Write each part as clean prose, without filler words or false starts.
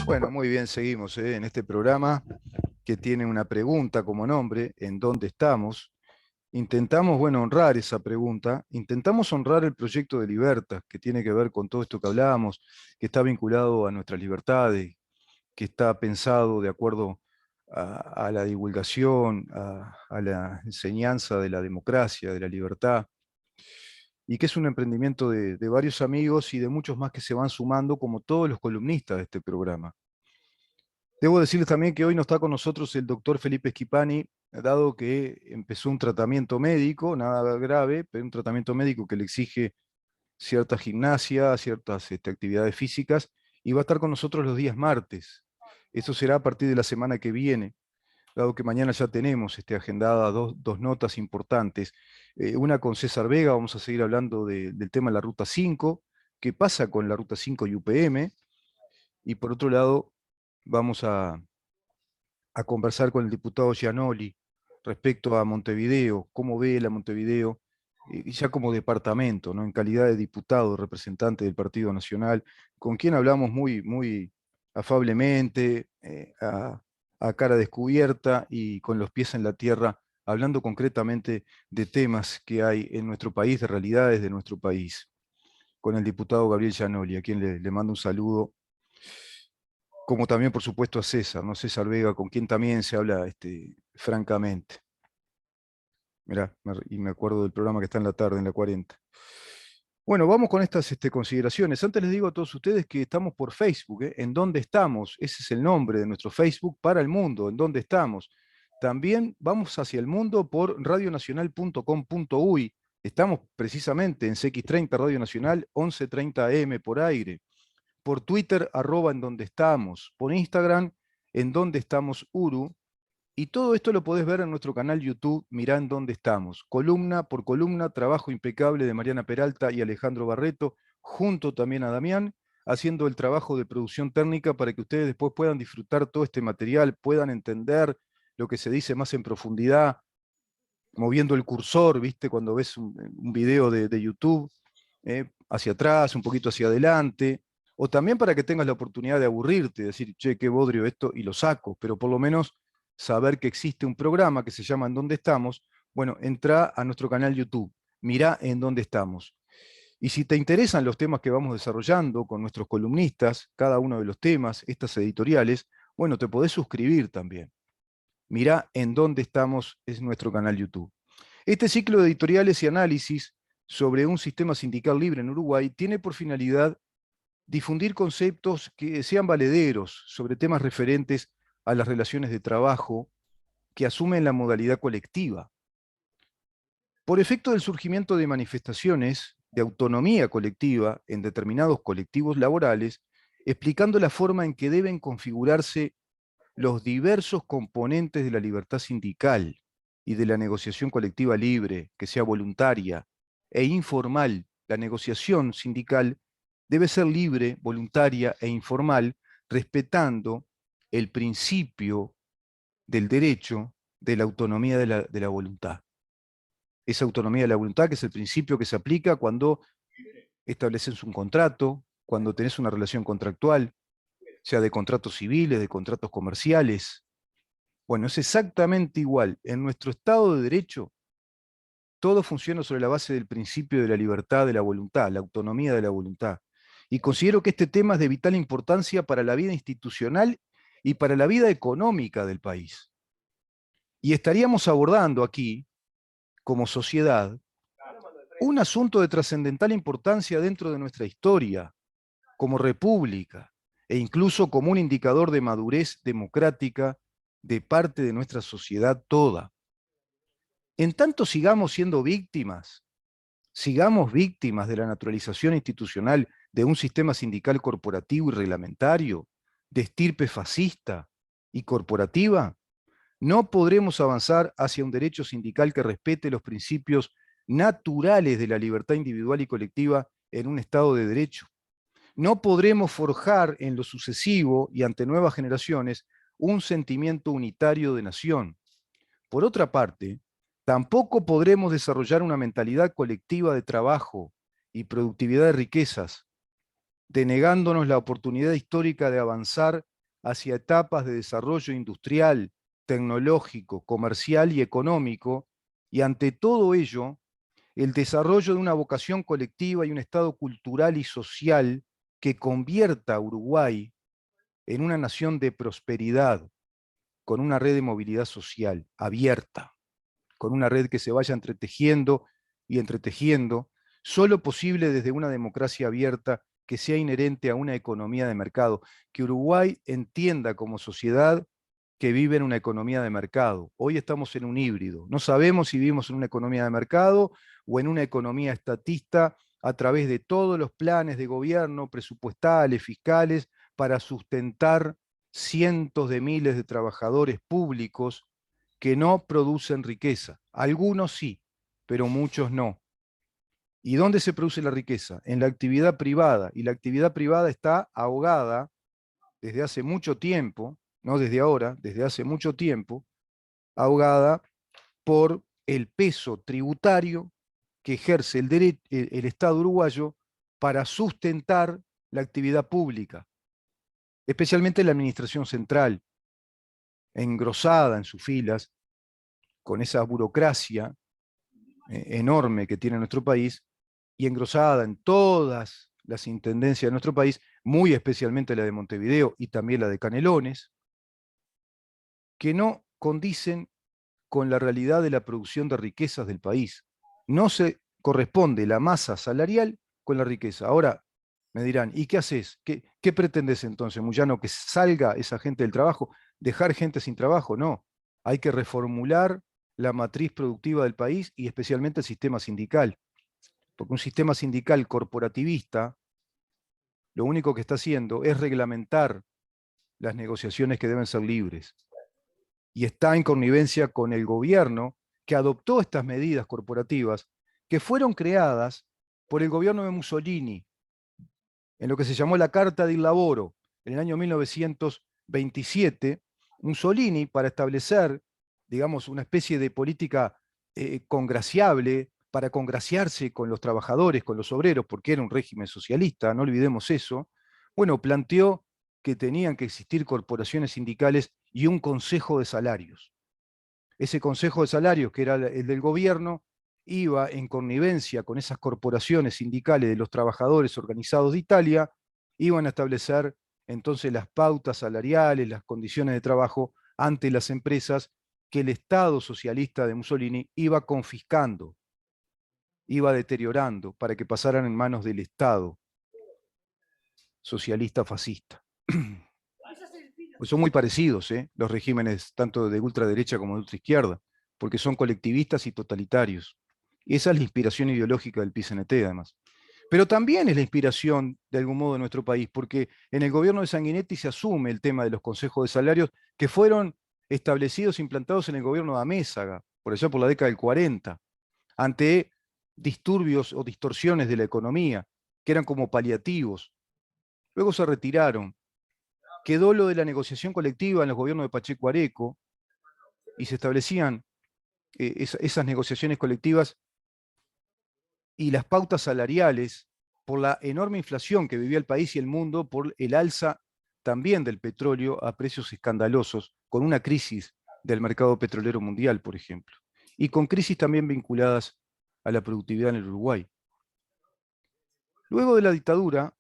Bueno, muy bien, seguimos en este programa que tiene una pregunta como nombre, ¿en dónde estamos? Intentamos, bueno, honrar esa pregunta, intentamos honrar el proyecto de Libertas, que tiene que ver con todo esto que hablábamos, que está vinculado a nuestras libertades, que está pensado de acuerdo a la divulgación, a la enseñanza de la democracia, de la libertad, y que es un emprendimiento de varios amigos y de muchos más que se van sumando, como todos los columnistas de este programa. Debo decirles también que hoy no está con nosotros el doctor Felipe Schipani, dado que empezó un tratamiento médico, nada grave, pero un tratamiento médico que le exige cierta gimnasia, ciertas actividades físicas, y va a estar con nosotros los días martes. Eso será a partir de la semana que viene, dado que mañana ya tenemos agendada dos notas importantes. Una con César Vega, vamos a seguir hablando del tema de la Ruta 5, qué pasa con la Ruta 5 y UPM, y por otro lado vamos a conversar con el diputado Gianoli respecto a Montevideo, cómo ve la Montevideo, ya como departamento, ¿no? En calidad de diputado, representante del Partido Nacional, con quien hablamos muy afablemente, a cara descubierta y con los pies en la tierra, hablando concretamente de temas que hay en nuestro país, de realidades de nuestro país, con el diputado Gabriel Gianoli, a quien le mando un saludo, como también, por supuesto, a César, ¿no? César Vega, con quien también se habla francamente. Mirá, y me acuerdo del programa que está en la tarde, en la 40. Bueno, vamos con estas consideraciones. Antes les digo a todos ustedes que estamos por Facebook, ¿eh? ¿En dónde estamos? Ese es el nombre de nuestro Facebook para el mundo, ¿en dónde estamos? También vamos hacia el mundo por radionacional.com.uy. Estamos precisamente en CX30 Radio Nacional, 11:30 AM por aire. Por Twitter, @en donde estamos, por Instagram, en donde estamos Uru, y todo esto lo podés ver en nuestro canal YouTube, mirá en dónde estamos, columna por columna, trabajo impecable de Mariana Peralta y Alejandro Barreto, junto también a Damián, haciendo el trabajo de producción técnica para que ustedes después puedan disfrutar todo este material, puedan entender lo que se dice más en profundidad, moviendo el cursor, ¿viste? Cuando ves un video de YouTube, hacia atrás, un poquito hacia adelante, o también para que tengas la oportunidad de aburrirte, decir, che, qué bodrio esto, y lo saco, pero por lo menos saber que existe un programa que se llama ¿En dónde estamos? Bueno, entra a nuestro canal YouTube, mirá en dónde estamos. Y si te interesan los temas que vamos desarrollando con nuestros columnistas, cada uno de los temas, estas editoriales, bueno, te podés suscribir también. Mirá en dónde estamos, es nuestro canal YouTube. Este ciclo de editoriales y análisis sobre un sistema sindical libre en Uruguay tiene por finalidad difundir conceptos que sean valederos sobre temas referentes a las relaciones de trabajo que asumen la modalidad colectiva. Por efecto del surgimiento de manifestaciones de autonomía colectiva en determinados colectivos laborales, explicando la forma en que deben configurarse los diversos componentes de la libertad sindical y de la negociación colectiva libre, que sea voluntaria e informal. La negociación sindical debe ser libre, voluntaria e informal, respetando el principio del derecho de la autonomía de la voluntad. Esa autonomía de la voluntad, que es el principio que se aplica cuando estableces un contrato, cuando tenés una relación contractual, sea de contratos civiles, de contratos comerciales. Bueno, es exactamente igual. En nuestro Estado de Derecho, todo funciona sobre la base del principio de la libertad de la voluntad, la autonomía de la voluntad. Y considero que este tema es de vital importancia para la vida institucional y para la vida económica del país. Y estaríamos abordando aquí, como sociedad, un asunto de trascendental importancia dentro de nuestra historia, como república, e incluso como un indicador de madurez democrática de parte de nuestra sociedad toda. En tanto sigamos víctimas de la naturalización institucional de un sistema sindical corporativo y reglamentario, de estirpe fascista y corporativa, no podremos avanzar hacia un derecho sindical que respete los principios naturales de la libertad individual y colectiva en un Estado de Derecho. No podremos forjar en lo sucesivo y ante nuevas generaciones un sentimiento unitario de nación. Por otra parte, tampoco podremos desarrollar una mentalidad colectiva de trabajo y productividad de riquezas, denegándonos la oportunidad histórica de avanzar hacia etapas de desarrollo industrial, tecnológico, comercial y económico, y ante todo ello, el desarrollo de una vocación colectiva y un estado cultural y social que convierta a Uruguay en una nación de prosperidad, con una red de movilidad social abierta, con una red que se vaya entretejiendo y entretejiendo, solo posible desde una democracia abierta que sea inherente a una economía de mercado, que Uruguay entienda como sociedad que vive en una economía de mercado. Hoy estamos en un híbrido. No sabemos si vivimos en una economía de mercado o en una economía estatista a través de todos los planes de gobierno, presupuestales, fiscales, para sustentar cientos de miles de trabajadores públicos que no producen riqueza. Algunos sí, pero muchos no. ¿Y dónde se produce la riqueza? En la actividad privada. Y la actividad privada está ahogada desde hace mucho tiempo, no desde ahora, desde hace mucho tiempo, ahogada por el peso tributario que ejerce el Estado uruguayo para sustentar la actividad pública, especialmente la administración central, engrosada en sus filas, con esa burocracia enorme que tiene nuestro país, y engrosada en todas las intendencias de nuestro país, muy especialmente la de Montevideo y también la de Canelones, que no condicen con la realidad de la producción de riquezas del país. No se corresponde la masa salarial con la riqueza. Ahora me dirán, ¿y qué haces? ¿Qué pretendes entonces, Moyano? ¿Que salga esa gente del trabajo? ¿Dejar gente sin trabajo? No. Hay que reformular la matriz productiva del país y especialmente el sistema sindical. Porque un sistema sindical corporativista lo único que está haciendo es reglamentar las negociaciones que deben ser libres. Y está en connivencia con el gobierno que adoptó estas medidas corporativas que fueron creadas por el gobierno de Mussolini en lo que se llamó la Carta del Lavoro en el año 1927. Mussolini, para establecer, digamos, una especie de política congraciable, para congraciarse con los trabajadores, con los obreros, porque era un régimen socialista, no olvidemos eso, bueno, planteó que tenían que existir corporaciones sindicales y un consejo de salarios. Ese consejo de salarios, que era el del gobierno, iba en connivencia con esas corporaciones sindicales de los trabajadores organizados de Italia, iban a establecer entonces las pautas salariales, las condiciones de trabajo ante las empresas que el Estado socialista de Mussolini iba confiscando, iba deteriorando para que pasaran en manos del Estado socialista fascista. Pues son muy parecidos, los regímenes tanto de ultraderecha como de ultraizquierda, porque son colectivistas y totalitarios. Y esa es la inspiración ideológica del PCNT, además. Pero también es la inspiración, de algún modo, de nuestro país, porque en el gobierno de Sanguinetti se asume el tema de los consejos de salarios que fueron establecidos, implantados en el gobierno de Amézaga, por allá por la década del 40, ante disturbios o distorsiones de la economía, que eran como paliativos. Luego se retiraron. Quedó lo de la negociación colectiva en los gobiernos de Pacheco Areco y se establecían esas negociaciones colectivas y las pautas salariales por la enorme inflación que vivía el país y el mundo, por el alza también del petróleo a precios escandalosos, con una crisis del mercado petrolero mundial, por ejemplo, y con crisis también vinculadas a la productividad en el Uruguay. Luego de la dictadura,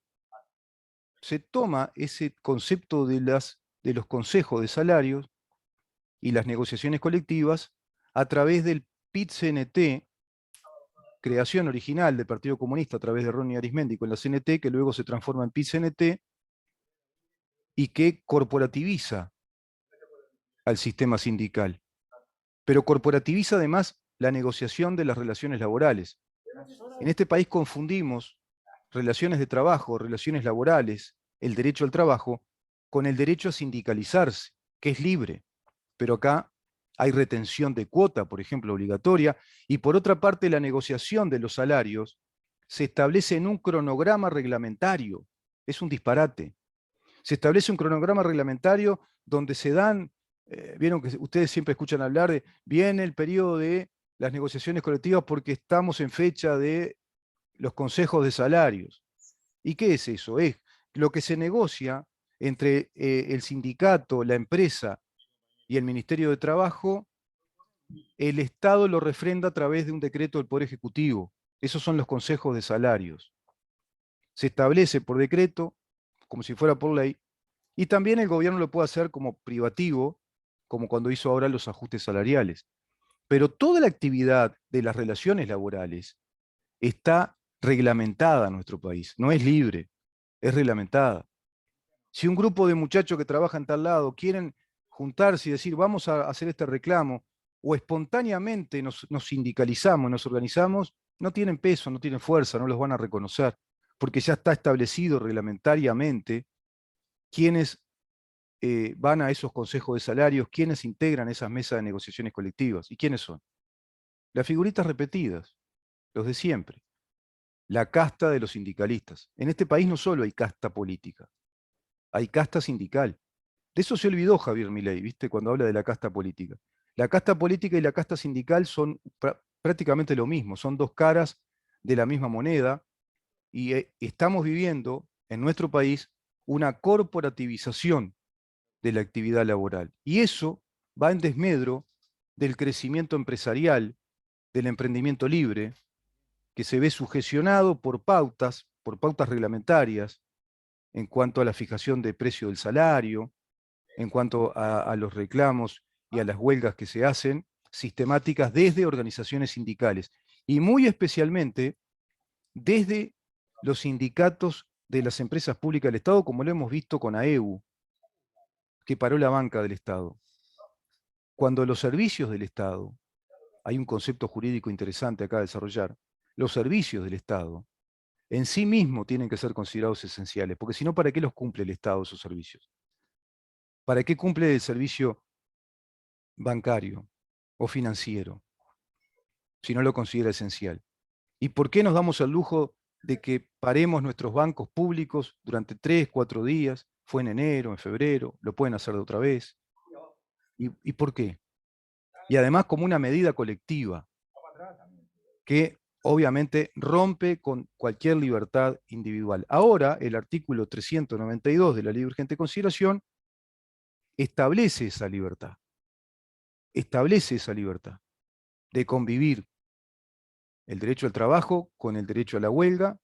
se toma ese concepto de los consejos de salarios y las negociaciones colectivas a través del PIT-CNT, creación original del Partido Comunista a través de Ronnie Arismendi con la CNT, que luego se transforma en PIT-CNT y que corporativiza al sistema sindical. Pero corporativiza además la negociación de las relaciones laborales. En este país confundimos relaciones de trabajo, relaciones laborales, el derecho al trabajo, con el derecho a sindicalizarse, que es libre. Pero acá hay retención de cuota, por ejemplo, obligatoria, y por otra parte la negociación de los salarios se establece en un cronograma reglamentario. Es un disparate. Se establece un cronograma reglamentario donde se dan, vieron que ustedes siempre escuchan hablar de, viene el periodo de las negociaciones colectivas porque estamos en fecha de los consejos de salarios. ¿Y qué es eso? Es lo que se negocia entre el sindicato, la empresa y el Ministerio de Trabajo, el Estado lo refrenda a través de un decreto del Poder Ejecutivo. Esos son los consejos de salarios. Se establece por decreto, como si fuera por ley, y también el gobierno lo puede hacer como privativo, como cuando hizo ahora los ajustes salariales. Pero toda la actividad de las relaciones laborales está reglamentada en nuestro país, no es libre, es reglamentada. Si un grupo de muchachos que trabajan en tal lado quieren juntarse y decir vamos a hacer este reclamo, o espontáneamente nos sindicalizamos, nos organizamos, no tienen peso, no tienen fuerza, no los van a reconocer, porque ya está establecido reglamentariamente quiénes van a esos consejos de salarios, quiénes integran esas mesas de negociaciones colectivas, y quiénes son. Las figuritas repetidas, los de siempre, la casta de los sindicalistas. En este país no solo hay casta política, hay casta sindical. De eso se olvidó Javier Milei, ¿viste? Cuando habla de la casta política. La casta política y la casta sindical son prácticamente lo mismo, son dos caras de la misma moneda, y estamos viviendo en nuestro país una corporativización de la actividad laboral. Y eso va en desmedro del crecimiento empresarial, del emprendimiento libre, que se ve sugestionado por pautas reglamentarias, en cuanto a la fijación de precio del salario, en cuanto a los reclamos y a las huelgas que se hacen, sistemáticas desde organizaciones sindicales, y muy especialmente desde los sindicatos de las empresas públicas del Estado, como lo hemos visto con AEU, que paró la banca del Estado. Cuando los servicios del Estado, hay un concepto jurídico interesante acá a desarrollar, los servicios del Estado en sí mismos tienen que ser considerados esenciales, porque si no, ¿para qué los cumple el Estado esos servicios? ¿Para qué cumple el servicio bancario o financiero si no lo considera esencial? ¿Y por qué nos damos el lujo de que paremos nuestros bancos públicos durante 3, 4 días? Fue en enero, en febrero, lo pueden hacer de otra vez. ¿Y por qué? Y además como una medida colectiva que obviamente rompe con cualquier libertad individual. Ahora, el artículo 392 de la Ley de Urgente Consideración establece esa libertad de convivir el derecho al trabajo con el derecho a la huelga,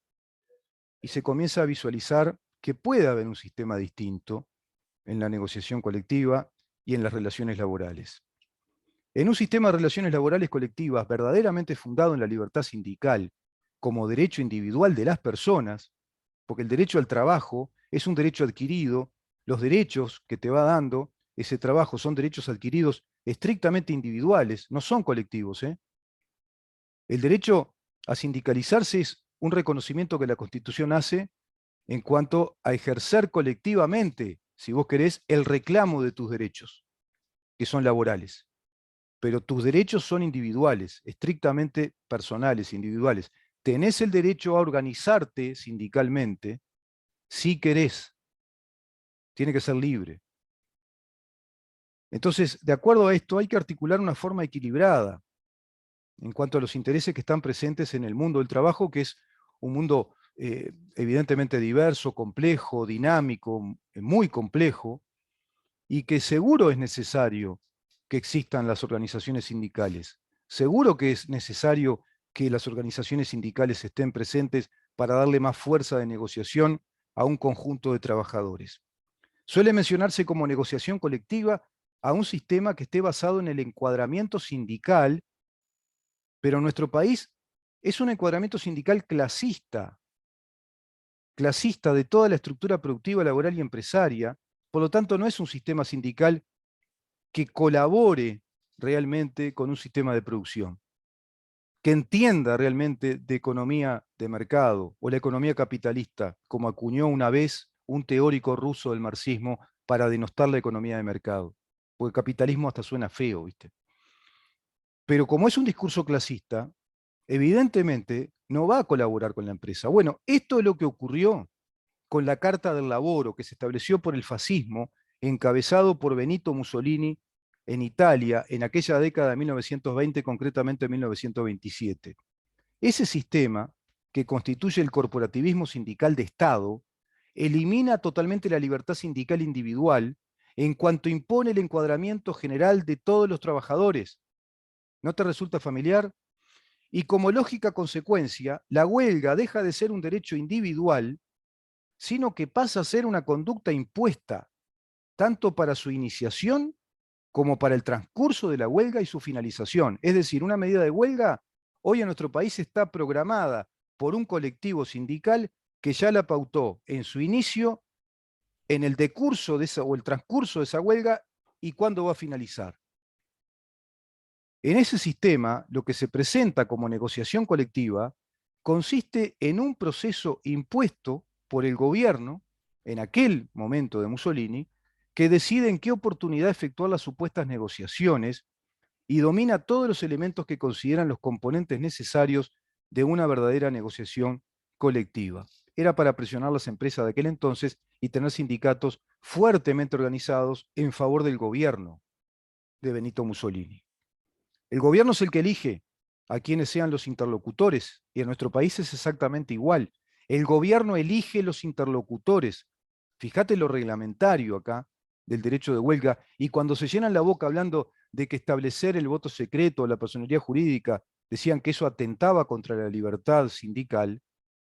y se comienza a visualizar que puede haber un sistema distinto en la negociación colectiva y en las relaciones laborales. En un sistema de relaciones laborales colectivas verdaderamente fundado en la libertad sindical como derecho individual de las personas, porque el derecho al trabajo es un derecho adquirido, los derechos que te va dando ese trabajo son derechos adquiridos estrictamente individuales, no son colectivos. El derecho a sindicalizarse es un reconocimiento que la Constitución hace en cuanto a ejercer colectivamente, si vos querés, el reclamo de tus derechos, que son laborales. Pero tus derechos son individuales, estrictamente personales, individuales. Tenés el derecho a organizarte sindicalmente si querés. Tiene que ser libre. Entonces, de acuerdo a esto, hay que articular una forma equilibrada en cuanto a los intereses que están presentes en el mundo del trabajo, que es un mundo evidentemente diverso, complejo, dinámico, muy complejo, y que seguro es necesario que existan las organizaciones sindicales. Seguro que es necesario que las organizaciones sindicales estén presentes para darle más fuerza de negociación a un conjunto de trabajadores. Suele mencionarse como negociación colectiva a un sistema que esté basado en el encuadramiento sindical, pero en nuestro país es un encuadramiento sindical clasista de toda la estructura productiva, laboral y empresaria. Por lo tanto, no es un sistema sindical que colabore realmente con un sistema de producción, que entienda realmente de economía de mercado o la economía capitalista, como acuñó una vez un teórico ruso del marxismo para denostar la economía de mercado. Porque capitalismo hasta suena feo, ¿viste? Pero como es un discurso clasista, evidentemente no va a colaborar con la empresa. Bueno, esto es lo que ocurrió con la Carta del Laboro, que se estableció por el fascismo, encabezado por Benito Mussolini en Italia, en aquella década de 1920, concretamente en 1927. Ese sistema, que constituye el corporativismo sindical de Estado, elimina totalmente la libertad sindical individual en cuanto impone el encuadramiento general de todos los trabajadores. ¿No te resulta familiar? Y como lógica consecuencia, la huelga deja de ser un derecho individual, sino que pasa a ser una conducta impuesta, tanto para su iniciación como para el transcurso de la huelga y su finalización. Es decir, una medida de huelga hoy en nuestro país está programada por un colectivo sindical que ya la pautó en su inicio, en el decurso de esa, o el transcurso de esa huelga y cuándo va a finalizar. En ese sistema, lo que se presenta como negociación colectiva consiste en un proceso impuesto por el gobierno, en aquel momento de Mussolini, que decide en qué oportunidad efectuar las supuestas negociaciones y domina todos los elementos que consideran los componentes necesarios de una verdadera negociación colectiva. Era para presionar las empresas de aquel entonces y tener sindicatos fuertemente organizados en favor del gobierno de Benito Mussolini. El gobierno es el que elige a quienes sean los interlocutores, y en nuestro país es exactamente igual. El gobierno elige los interlocutores. Fíjate lo reglamentario acá del derecho de huelga, y cuando se llenan la boca hablando de que establecer el voto secreto o la personería jurídica, decían que eso atentaba contra la libertad sindical,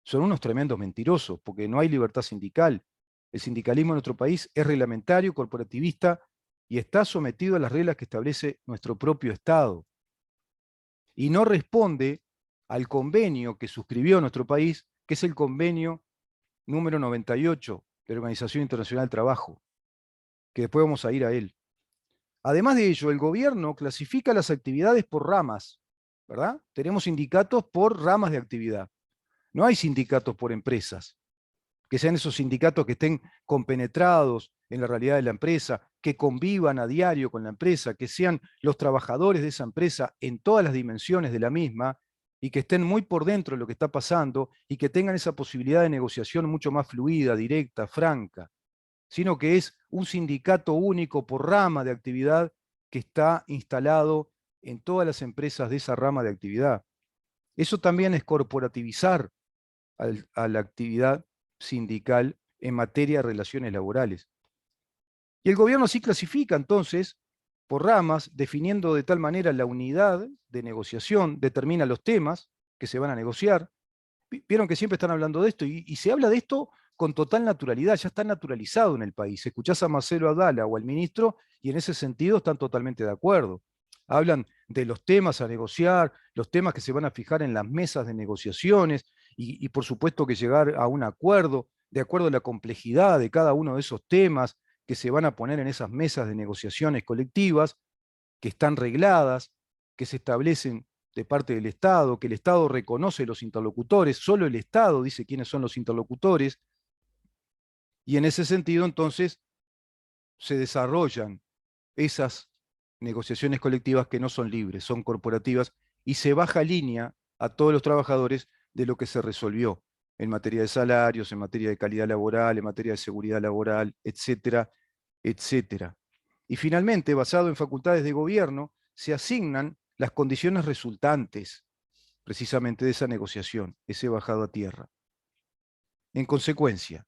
son unos tremendos mentirosos, porque no hay libertad sindical. El sindicalismo en nuestro país es reglamentario, corporativista, y está sometido a las reglas que establece nuestro propio Estado. Y no responde al convenio que suscribió nuestro país, que es el convenio número 98 de la Organización Internacional del Trabajo, que después vamos a ir a él. Además de ello, el gobierno clasifica las actividades por ramas, ¿verdad? Tenemos sindicatos por ramas de actividad. No hay sindicatos por empresas, que sean esos sindicatos que estén compenetrados en la realidad de la empresa, que convivan a diario con la empresa, que sean los trabajadores de esa empresa en todas las dimensiones de la misma y que estén muy por dentro de lo que está pasando y que tengan esa posibilidad de negociación mucho más fluida, directa, franca, sino que es un sindicato único por rama de actividad que está instalado en todas las empresas de esa rama de actividad. Eso también es corporativizar a la actividad sindical en materia de relaciones laborales. Y el gobierno sí clasifica entonces por ramas, definiendo de tal manera la unidad de negociación, determina los temas que se van a negociar. Vieron que siempre están hablando de esto y se habla de esto con total naturalidad, ya está naturalizado en el país. Escuchás a Marcelo Abdala o al ministro y en ese sentido están totalmente de acuerdo. Hablan de los temas a negociar, los temas que se van a fijar en las mesas de negociaciones y por supuesto que llegar a un acuerdo de acuerdo a la complejidad de cada uno de esos temas que se van a poner en esas mesas de negociaciones colectivas, que están regladas, que se establecen de parte del Estado, que el Estado reconoce los interlocutores, solo el Estado dice quiénes son los interlocutores, y en ese sentido entonces se desarrollan esas negociaciones colectivas que no son libres, son corporativas, y se baja línea a todos los trabajadores de lo que se resolvió en materia de salarios, en materia de calidad laboral, en materia de seguridad laboral, etcétera, etcétera. Y finalmente, basado en facultades de gobierno, se asignan las condiciones resultantes precisamente de esa negociación, ese bajado a tierra. En consecuencia,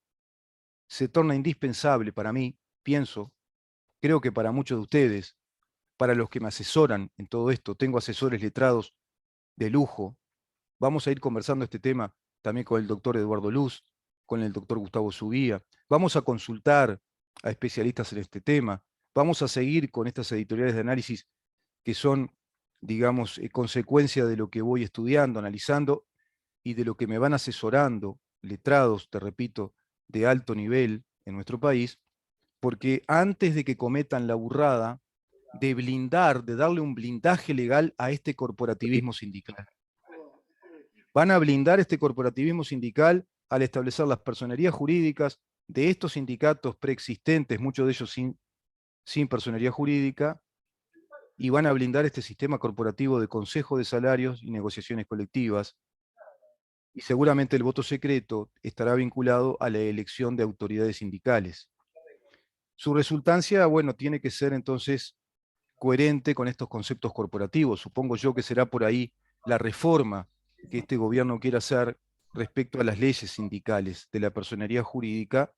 se torna indispensable para mí, pienso, creo que para muchos de ustedes, para los que me asesoran en todo esto, tengo asesores letrados de lujo, vamos a ir conversando este tema también con el doctor Eduardo Luz, con el doctor Gustavo Subía, vamos a consultar a especialistas en este tema, vamos a seguir con estas editoriales de análisis que son, digamos, consecuencia de lo que voy estudiando, analizando y de lo que me van asesorando letrados, te repito, de alto nivel en nuestro país, porque antes de que cometan la burrada de blindar, de darle un blindaje legal a este corporativismo sindical. Van a blindar este corporativismo sindical al establecer las personerías jurídicas de estos sindicatos preexistentes, muchos de ellos sin personería jurídica, y van a blindar este sistema corporativo de consejo de salarios y negociaciones colectivas, y seguramente el voto secreto estará vinculado a la elección de autoridades sindicales. Su resultancia, bueno, tiene que ser entonces coherente con estos conceptos corporativos. Supongo yo que será por ahí la reforma que este gobierno quiere hacer respecto a las leyes sindicales de la personería jurídica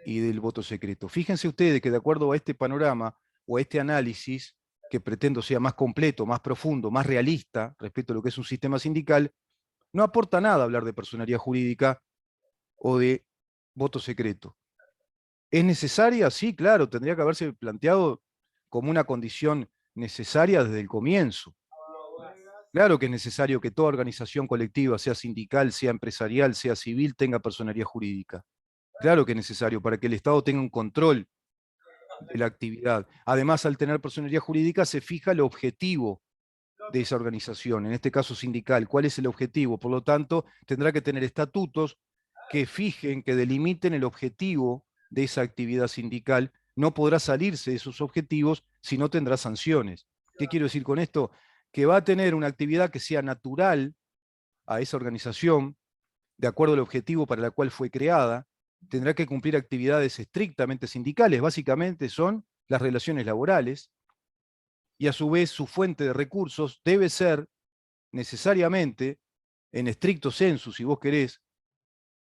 y del voto secreto. Fíjense ustedes que de acuerdo a este panorama o a este análisis, que pretendo sea más completo, más profundo, más realista respecto a lo que es un sistema sindical, no aporta nada hablar de personería jurídica o de voto secreto. ¿Es necesaria? Sí, claro, tendría que haberse planteado como una condición necesaria desde el comienzo. Claro que es necesario que toda organización colectiva, sea sindical, sea empresarial, sea civil, tenga personería jurídica. Claro que es necesario para que el Estado tenga un control de la actividad. Además, al tener personería jurídica se fija el objetivo de esa organización, en este caso sindical. ¿Cuál es el objetivo? Por lo tanto, tendrá que tener estatutos que fijen, que delimiten el objetivo de esa actividad sindical. No podrá salirse de esos objetivos si no tendrá sanciones. ¿Qué quiero decir con esto? Que va a tener una actividad que sea natural a esa organización, de acuerdo al objetivo para el cual fue creada, tendrá que cumplir actividades estrictamente sindicales, básicamente son las relaciones laborales, y a su vez su fuente de recursos debe ser necesariamente, en estricto sensu, si vos querés,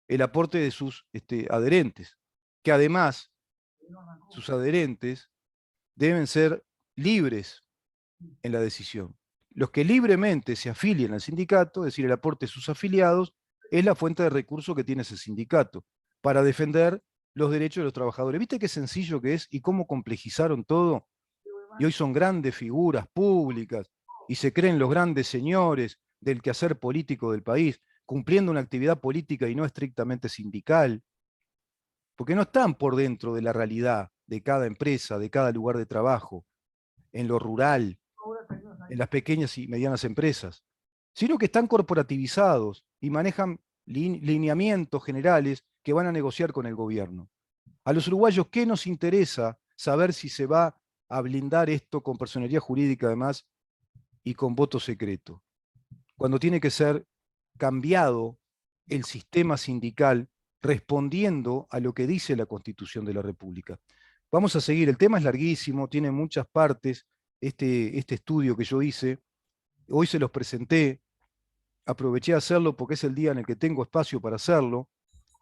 el aporte de sus adherentes, que además sus adherentes deben ser libres en la decisión. Los que libremente se afilien al sindicato, es decir, el aporte de sus afiliados, es la fuente de recursos que tiene ese sindicato para defender los derechos de los trabajadores. ¿Viste qué sencillo que es y cómo complejizaron todo? Y hoy son grandes figuras públicas y se creen los grandes señores del quehacer político del país, cumpliendo una actividad política y no estrictamente sindical, porque no están por dentro de la realidad de cada empresa, de cada lugar de trabajo, en lo rural, en las pequeñas y medianas empresas, sino que están corporativizados y manejan lineamientos generales que van a negociar con el gobierno. A los uruguayos, ¿qué nos interesa saber si se va a blindar esto con personería jurídica además y con voto secreto? Cuando tiene que ser cambiado el sistema sindical respondiendo a lo que dice la Constitución de la República. Vamos a seguir, el tema es larguísimo, tiene muchas partes, este estudio que yo hice, hoy se los presenté, aproveché a hacerlo porque es el día en el que tengo espacio para hacerlo,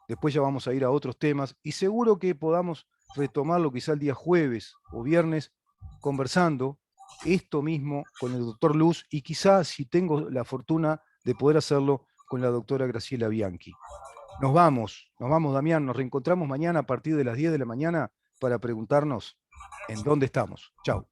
después ya vamos a ir a otros temas, y seguro que podamos retomarlo quizá el día jueves o viernes, conversando esto mismo con el doctor Luz, y quizá si tengo la fortuna de poder hacerlo con la doctora Graciela Bianchi. Nos vamos Damián, nos reencontramos mañana a partir de las 10 de la mañana para preguntarnos en dónde estamos. Chau.